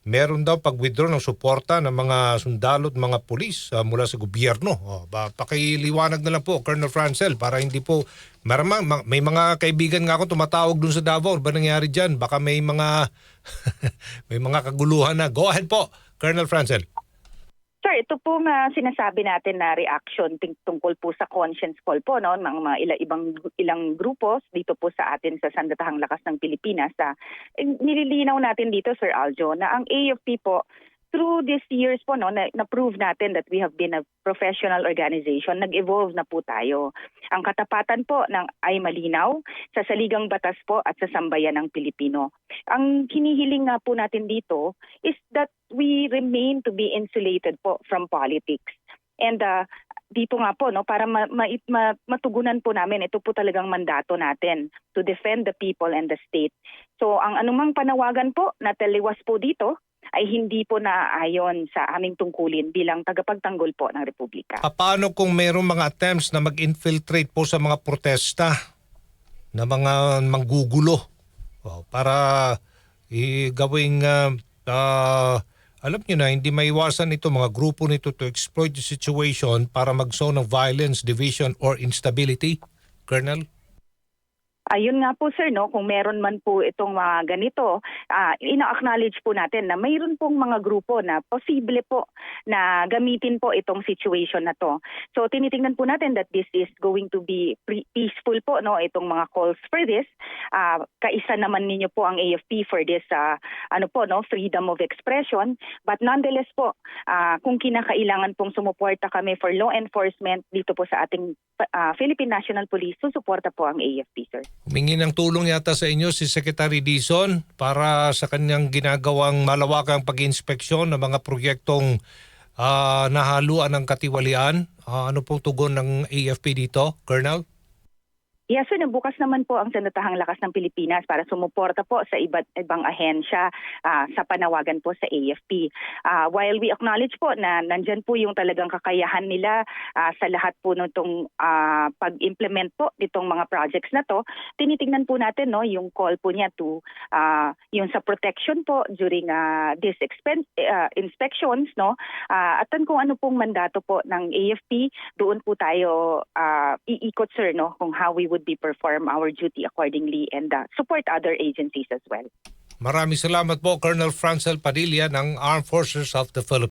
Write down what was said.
meron daw pag-withdraw ng suporta ng mga sundalo at mga pulis mula sa gobyerno. Pakiliwanag na lang po, Colonel Francel, para hindi po... may mga kaibigan nga ako tumatawag dun sa Davao. Ba nangyari dyan? Baka may mga may mga kaguluhan na. Go ahead po, Colonel Francel. Sir, ito po nga sinasabi natin na reaction tungkol po sa conscience call po no, ng mga ilang grupos dito po sa atin sa Sandatahang Lakas ng Pilipinas. Nililinaw natin dito, Sir Aljo, na ang AFP po, through these years po, no, na-prove natin that we have been a professional organization. Nag-evolve na po tayo. Ang katapatan po ay malinaw sa saligang batas po at sa sambayan ng Pilipino. Ang hinihiling nga po natin dito is that we remain to be insulated po from politics. And dito nga po, no, para matugunan po namin, ito po talagang mandato natin to defend the people and the state. So ang anumang panawagan po na taliwas po dito, ay hindi po naaayon sa aming tungkulin bilang tagapagtanggol po ng Republika. Paano kung mayroong mga attempts na mag-infiltrate po sa mga protesta na mga manggugulo para gawing alam nyo na, hindi maiwasan ito mga grupo nito to exploit the situation para mag-sow ng violence, division or instability, Colonel? Ayun nga po sir, no, kung meron man po itong mga ganito, ina-acknowledge po natin na mayroon pong mga grupo na posible po na gamitin po itong situation na to. So tinitingnan po natin that this is going to be peaceful po, no, itong mga calls for this. Kaisa naman ninyo po ang AFP for this freedom of expression, but nonetheless po kung kinakailangan pong sumuporta kami for law enforcement dito po sa ating Philippine National Police, susuporta po ang AFP, sir. Humingi ng tulong yata sa inyo si Secretary Dizon para sa kanyang ginagawang malawakang pag-inspeksyon ng mga proyektong nahaluan ng katiwalian. Ano pong tugon ng AFP dito, Colonel? Yes, sir. Bukas naman po ang Sandatahang Lakas ng Pilipinas para sumuporta po sa iba't ibang ahensya sa panawagan po sa AFP. While we acknowledge po na nandyan po yung talagang kakayahan nila sa lahat po nitong pag-implement po nitong mga projects na to, tinitingnan po natin no, yung call po niya to yung sa protection po during these inspections. No, at kung ano pong mandato po ng AFP, doon po tayo iikot, sir, no, kung how we would be perform our duty accordingly and support other agencies as well. Maraming salamat po, Colonel Francel Padilla ng Armed Forces of the Philippines.